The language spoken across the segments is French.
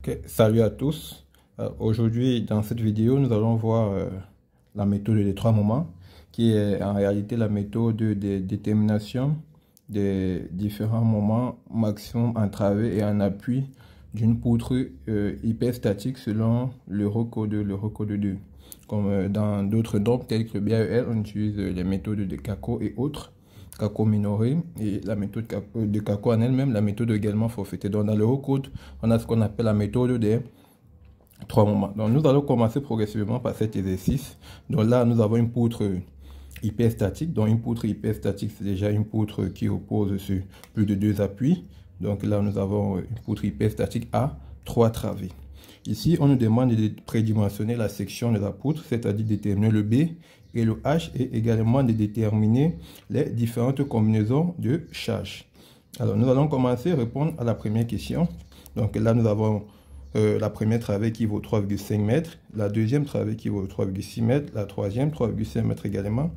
Ok, salut à tous. Aujourd'hui, dans cette vidéo, nous allons voir la méthode des trois moments, qui est en réalité la méthode de détermination des différents moments maximum en travers et en appui d'une poutre hyperstatique selon l'Eurocode 2. Comme dans d'autres normes telles que le BAEL, on utilise les méthodes de Kako et autres. Kako minoré et la méthode de Kako en elle-même, la méthode également forfaitée. Donc dans l'Eurocode, on a ce qu'on appelle la méthode des trois moments. Donc nous allons commencer progressivement par cet exercice. Donc là, nous avons une poutre hyperstatique. Donc une poutre hyperstatique, c'est déjà une poutre qui repose sur plus de deux appuis. Donc là, nous avons une poutre hyperstatique à trois travées. Ici, on nous demande de prédimensionner la section de la poutre, c'est-à-dire déterminer le B et le H, et également de déterminer les différentes combinaisons de charges. Alors, nous allons commencer à répondre à la première question. Donc là, nous avons la première travée qui vaut 3,5 mètres, la deuxième travée qui vaut 3,6 mètres, la troisième 3,5 mètres également.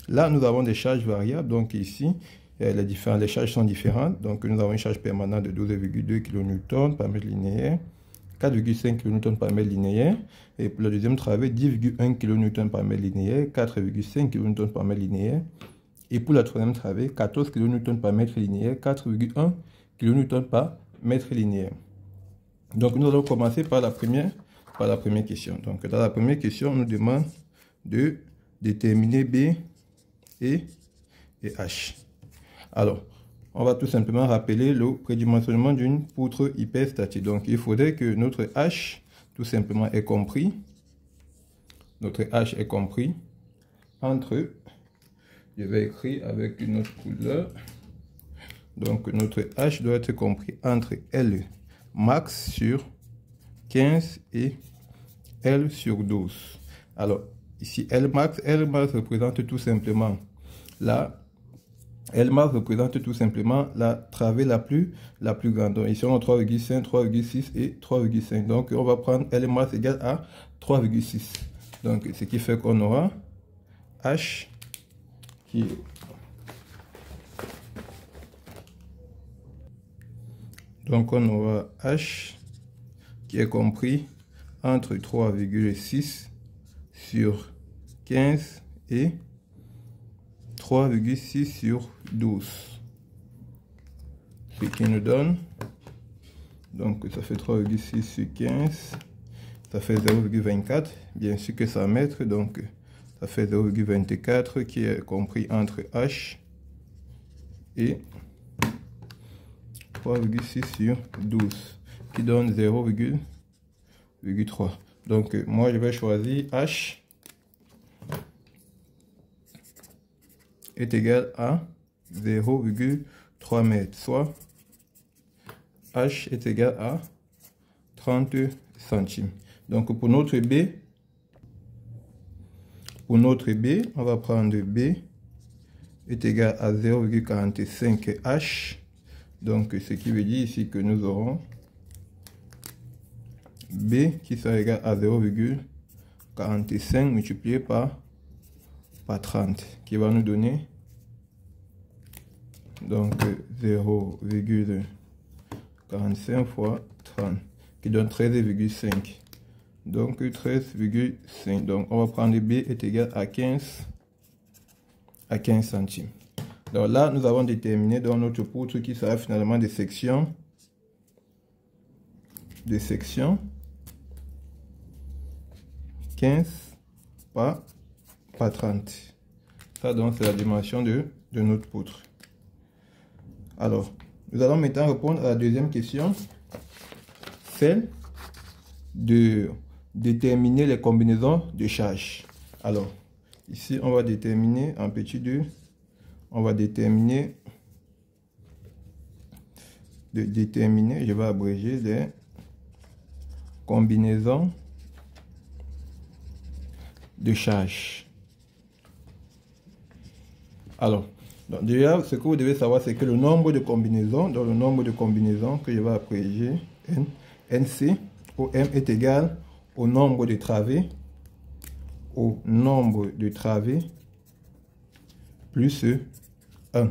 Là, nous avons des charges variables. Donc ici, les charges sont différentes. Donc nous avons une charge permanente de 12,2 kN par mètre linéaire, 4,5 kN par mètre linéaire, et pour la deuxième travée, 10,1 kN par mètre linéaire, 4,5 kN par mètre linéaire, et pour la troisième travée, 14 kN par mètre linéaire, 4,1 kN par mètre linéaire. Donc nous allons commencer par la première question. Donc dans la première question, on nous demande de déterminer B et H. Alors, on va tout simplement rappeler le prédimensionnement d'une poutre hyperstatique. Donc, il faudrait que notre H, tout simplement, est compris. Notre H est compris entre, je vais écrire avec une autre couleur. Donc, notre H doit être compris entre L max sur 15 et L sur 12. Alors, ici, L max représente tout simplement L-max représente tout simplement la travée la plus grande. Donc ici on a 3,5, 3,6 et 3,5. Donc on va prendre L-max égale à 3,6. Donc ce qui fait qu'on aura H qui est compris entre 3,6 sur 15 et 3,6 sur 12. Ce qui nous donne, donc ça fait 3,6 sur 15, ça fait 0,24. Bien sûr que ça mètre, donc ça fait 0,24 qui est compris entre H et 3,6 sur 12, qui donne 0,3. Donc moi je vais choisir H est égal à 0,3 mètres, soit H est égal à 30 centimes. Donc pour notre B, on va prendre B est égal à 0,45 H. Donc ce qui veut dire ici que nous aurons B qui sera égal à 0,45 multiplié par 30, qui va nous donner donc 0,45 fois 30, qui donne 13,5. Donc 13,5. Donc on va prendre B est égal à 15 centimes. Donc là, nous avons déterminé dans notre poutre qui sera finalement des sections 15 par 30. Ça donc c'est la dimension de notre poutre. Alors, nous allons maintenant répondre à la deuxième question, celle de déterminer les combinaisons de charges. Alors, ici on va déterminer en petit 2, on va déterminer, je vais abréger les combinaisons de charges. Alors, donc déjà, ce que vous devez savoir, c'est que le nombre de combinaisons, que je vais abréger, NC, au M est égal au nombre de travées, plus 1.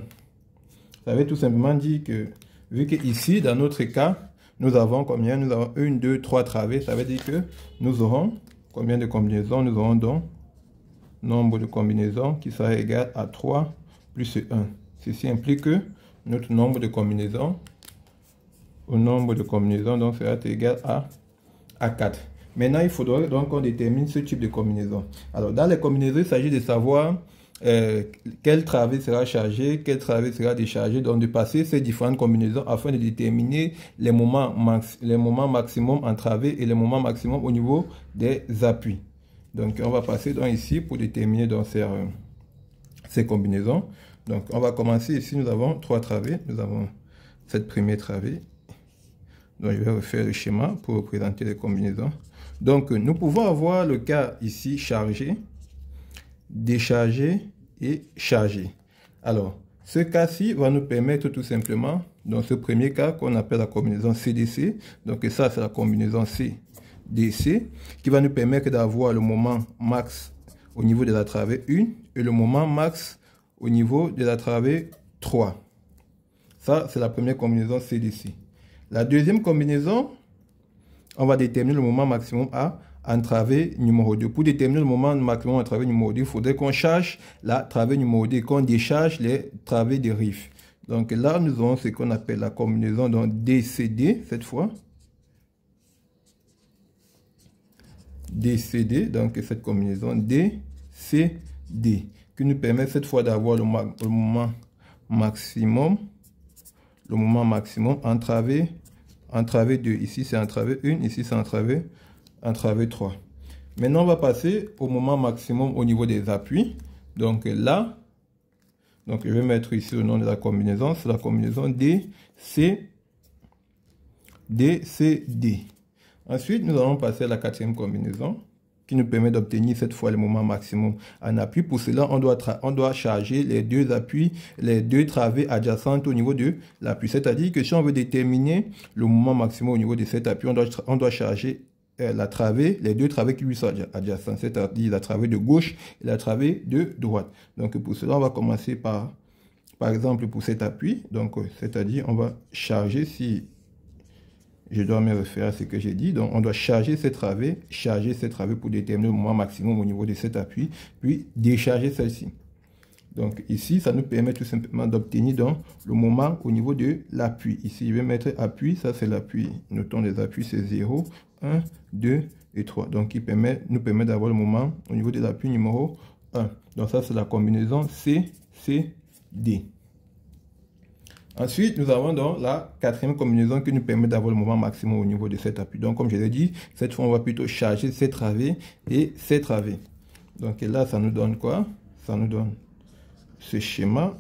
Ça veut tout simplement dire que, vu que ici, dans notre cas, nous avons combien? Nous avons 1, 2, 3 travées. Ça veut dire que nous aurons combien de combinaisons? Nous aurons donc nombre de combinaisons qui sera égal à 3 plus 1. Ceci implique que notre nombre de combinaisons, donc sera égal à 4. Maintenant, il faudra donc qu'on détermine ce type de combinaison. Alors, dans les combinaisons, il s'agit de savoir quelle travée sera chargée, quelle travée sera déchargée, donc de passer ces différentes combinaisons afin de déterminer les moments maximum en travée et les moments maximum au niveau des appuis. Donc, on va passer donc ici pour déterminer donc ces combinaisons. Donc, on va commencer ici. Nous avons 3 travées. Nous avons cette première travée. Donc, je vais refaire le schéma pour représenter les combinaisons. Donc, nous pouvons avoir le cas ici chargé, déchargé et chargé. Alors, ce cas-ci va nous permettre tout simplement, dans ce premier cas qu'on appelle la combinaison CDC, donc ça c'est la combinaison CDC, qui va nous permettre d'avoir le moment max au niveau de la travée 1 et le moment max au niveau de la travée 3. Ça, c'est la première combinaison CDC. La deuxième combinaison, on va déterminer le moment maximum en travée numéro 2. Pour déterminer le moment maximum en travée numéro 2, il faudrait qu'on charge la travée numéro 2 et qu'on décharge les travées de riff. Donc là, nous avons ce qu'on appelle la combinaison DCD, cette fois. DCD, donc cette combinaison DCD, qui nous permet cette fois d'avoir le moment maximum en travée 2. Ici, c'est en travée 1, ici, c'est en travée 3. Maintenant, on va passer au moment maximum au niveau des appuis. Donc là, je vais mettre ici le nom de la combinaison, c'est la combinaison DCD. Ensuite, nous allons passer à la quatrième combinaison qui nous permet d'obtenir cette fois le moment maximum en appui. Pour cela, on doit charger les deux appuis, les deux travées adjacentes au niveau de l'appui. C'est-à-dire que si on veut déterminer le moment maximum au niveau de cet appui, on doit charger la travée, les deux travées qui lui sont adjacentes, c'est-à-dire la travée de gauche et la travée de droite. Donc pour cela, on va commencer par exemple, pour cet appui. Donc, c'est-à-dire, on va charger, si je dois me référer à ce que j'ai dit. Donc, on doit charger cette travée pour déterminer le moment maximum au niveau de cet appui, puis décharger celle-ci. Donc, ici, ça nous permet tout simplement d'obtenir donc le moment au niveau de l'appui. Ici, je vais mettre appui, ça c'est l'appui. Notons les appuis, c'est 0, 1, 2 et 3. Donc, nous permet d'avoir le moment au niveau de l'appui numéro 1. Donc, ça c'est la combinaison CCD. Ensuite, nous avons donc la quatrième combinaison qui nous permet d'avoir le moment maximum au niveau de cet appui. Donc, comme je l'ai dit, cette fois, on va plutôt charger ces travées et ces travées. Donc là, ça nous donne quoi? Ça nous donne ce schéma.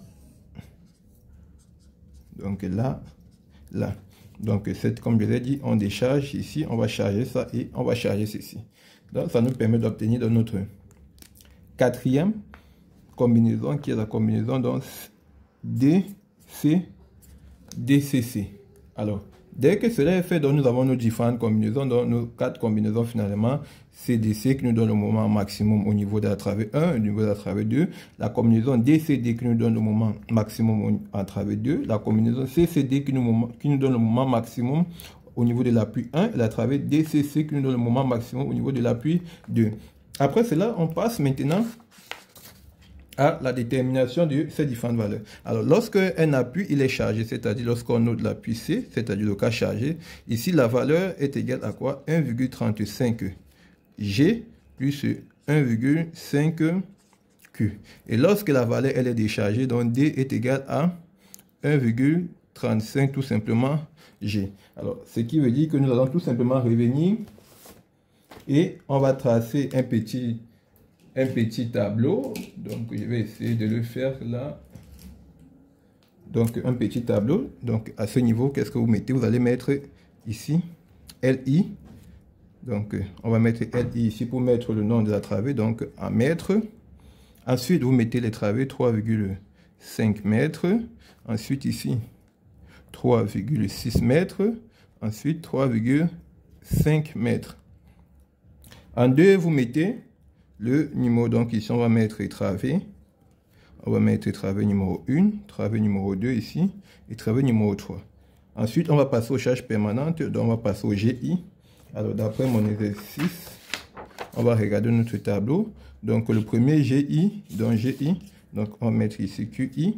Donc là. Donc, comme je l'ai dit, on décharge ici, on va charger ça et on va charger ceci. Donc, ça nous permet d'obtenir notre quatrième combinaison qui est la combinaison donc DCC. Alors, dès que cela est fait, donc nous avons nos différentes combinaisons, donc nos 4 combinaisons finalement CDC qui nous donne le moment maximum au niveau de la travée 1, au niveau de la travée 2, la combinaison DCD qui nous donne le moment maximum en travée 2, la combinaison CCD qui nous donne le moment maximum au niveau de l'appui 1 et la travée DCC qui nous donne le moment maximum au niveau de l'appui 2. Après cela, on passe maintenant à la détermination de ces différentes valeurs. Alors, lorsque un appui il est chargé, c'est-à-dire lorsqu'on note l'appui C, c'est-à-dire le cas chargé, ici la valeur est égale à quoi? 1,35 G plus 1,5 Q. Et lorsque la valeur elle est déchargée, donc D est égal à 1,35 tout simplement G. Alors, ce qui veut dire que nous allons tout simplement revenir et on va tracer un petit tableau. Donc je vais essayer de le faire là. Donc un petit tableau. Donc à ce niveau, qu'est-ce que vous mettez? Vous allez mettre ici LI. Donc on va mettre LI ici pour mettre le nom de la travée, donc en mètres. Ensuite vous mettez les travées 3,5 mètres. Ensuite ici 3,6 mètres. Ensuite 3,5 mètres. En deux vous mettez le numéro, donc ici on va mettre travée. On va mettre travée numéro 1, travée numéro 2 ici, et travée numéro 3. Ensuite, on va passer aux charges permanentes, donc on va passer au GI. Alors, d'après mon exercice, on va regarder notre tableau. Donc, le premier GI, donc on va mettre ici QI.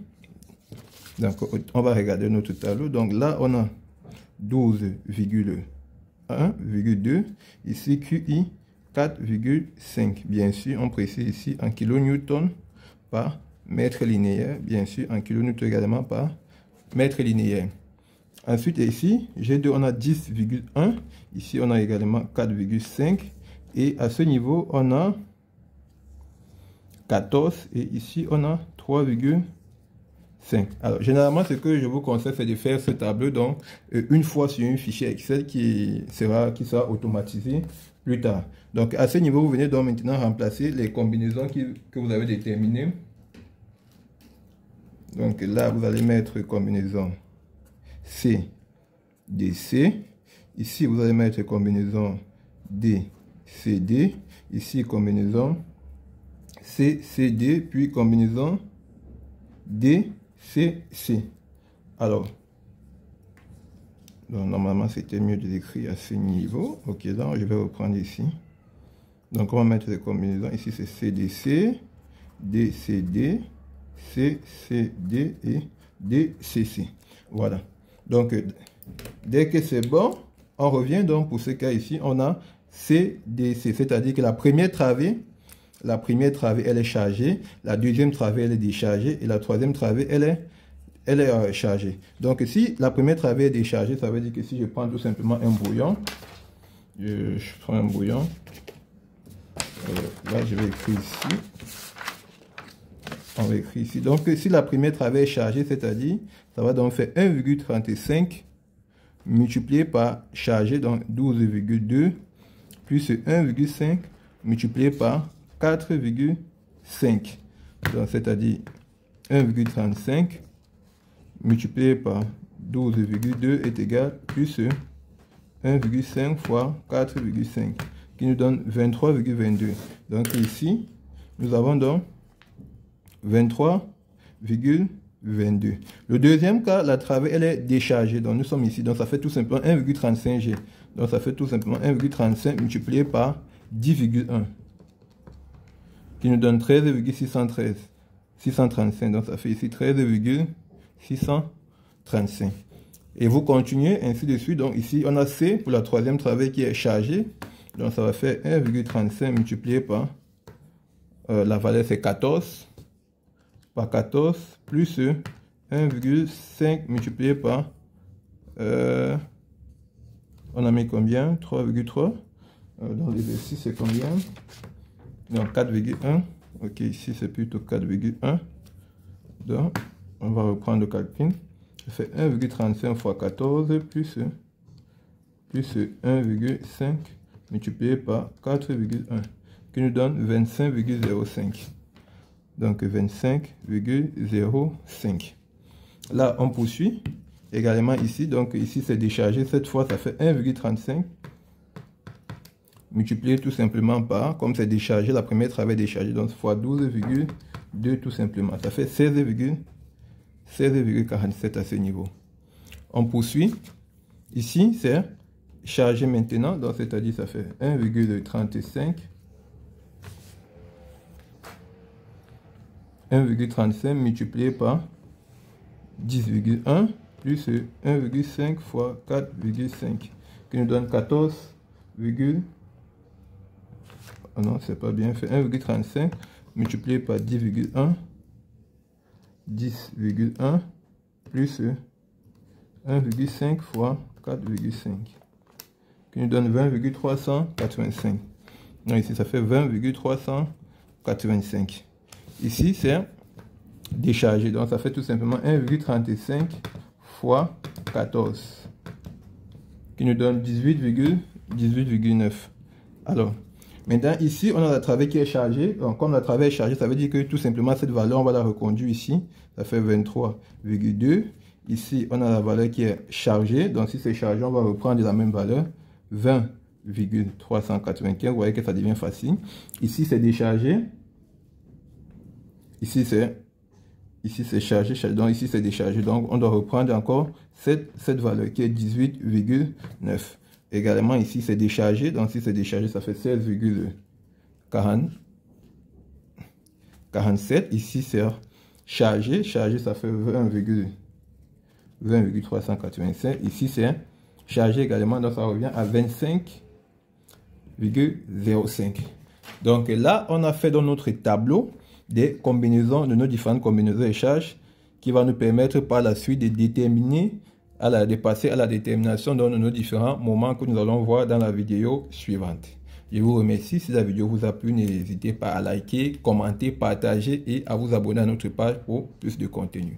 Donc, on va regarder notre tableau. Donc là, on a 12,1,2. Ici, QI, 4,5. Bien sûr, on précise ici en kilonewton par mètre linéaire. Bien sûr, en kilonewton également par mètre linéaire. Ensuite, ici, G2, on a 10,1. Ici, on a également 4,5. Et à ce niveau, on a 14. Et ici, on a 3,5. Alors, généralement, ce que je vous conseille, c'est de faire ce tableau donc une fois sur un fichier Excel qui sera automatisé plus tard. Donc, à ce niveau, vous venez donc maintenant remplacer les combinaisons que vous avez déterminées. Donc là, vous allez mettre combinaison C, DC. Ici, vous allez mettre combinaison D, CD. Ici, combinaison C, CD, puis combinaison D, C, C. Alors, donc normalement, c'était mieux de l'écrire à ce niveau. Ok, donc je vais reprendre ici. Donc, on va mettre les combinaisons. Ici, c'est CDC, DCD, CCD et DCC. Voilà. Donc, dès que c'est bon, on revient donc pour ce cas ici, on a CDC, c'est-à-dire que la première travée, elle est chargée, la deuxième travée, elle est déchargée, et la troisième travée, elle est chargée. Donc, si la première travée est déchargée, ça veut dire que si je prends tout simplement un brouillon, je prends un brouillon, là, je vais écrire ici. On va écrire ici. Donc, si la première travée est chargée, c'est-à-dire, ça va donc faire 1,35 multiplié par chargé, donc 12,2, plus 1,5 multiplié par 4,5. Donc, c'est-à-dire 1,35 multiplié par 12,2 est égal plus 1,5 fois 4,5, qui nous donne 23,22. Donc, ici, nous avons donc 23,22. Le deuxième cas, la travée, elle est déchargée. Donc, nous sommes ici. Donc, ça fait tout simplement 1,35 G. Donc, ça fait tout simplement 1,35 multiplié par 10,1. Qui nous donne 13,635. Donc, ça fait ici 13,635. Et vous continuez ainsi de suite. Donc, ici, on a C pour la troisième travée qui est chargée. Donc, ça va faire 1,35 multiplié par la valeur, c'est 14. Par 14 plus 1,5 multiplié par on a mis combien? 3,3. Dans l'exercice, c'est combien? Donc 4,1. Ok, ici c'est plutôt 4,1. Donc on va reprendre le calcul. Ça fait 1,35 fois 14 plus 1,5 multiplié par 4,1 qui nous donne 25,05. Donc 25,05. Là, on poursuit également ici. Donc ici, c'est déchargé. Cette fois, ça fait 1,35 multiplié tout simplement par, comme c'est déchargé, la première est déchargée. Donc fois 12,2 tout simplement. Ça fait 16,47 à ce niveau. On poursuit. Ici, c'est chargé maintenant. Donc c'est-à-dire, ça fait 1,35. 1,35 multiplié par 10,1 plus 1,5 fois 4,5 qui nous donne 14, oh non, c'est pas bien fait, 1,35 multiplié par 10,1 plus 1,5 fois 4,5 qui nous donne 20,385. Donc ici, ça fait 20,385. Ici, c'est déchargé. Donc, ça fait tout simplement 1,35 fois 14 qui nous donne 18,9. Alors, maintenant, ici, on a la travée qui est chargée. Donc, comme la travée est chargée, ça veut dire que tout simplement, cette valeur, on va la reconduire ici. Ça fait 23,2. Ici, on a la valeur qui est chargée. Donc, si c'est chargé, on va reprendre la même valeur. 20,395. Vous voyez que ça devient facile. Ici, c'est déchargé. Ici, Ici, c'est chargé, donc ici, c'est déchargé. Donc, on doit reprendre encore cette valeur qui est 18,9. Également, ici, c'est déchargé. Donc, si c'est déchargé, ça fait 16,47. Ici, c'est chargé. Chargé, ça fait 20,385. Ici, c'est chargé également. Donc, ça revient à 25,05. Donc, là, on a fait dans notre tableau des combinaisons, de nos différentes combinaisons de charges qui va nous permettre par la suite de déterminer, de passer à la détermination dans nos différents moments que nous allons voir dans la vidéo suivante. Je vous remercie. Si la vidéo vous a plu, n'hésitez pas à liker, commenter, partager et à vous abonner à notre page pour plus de contenu.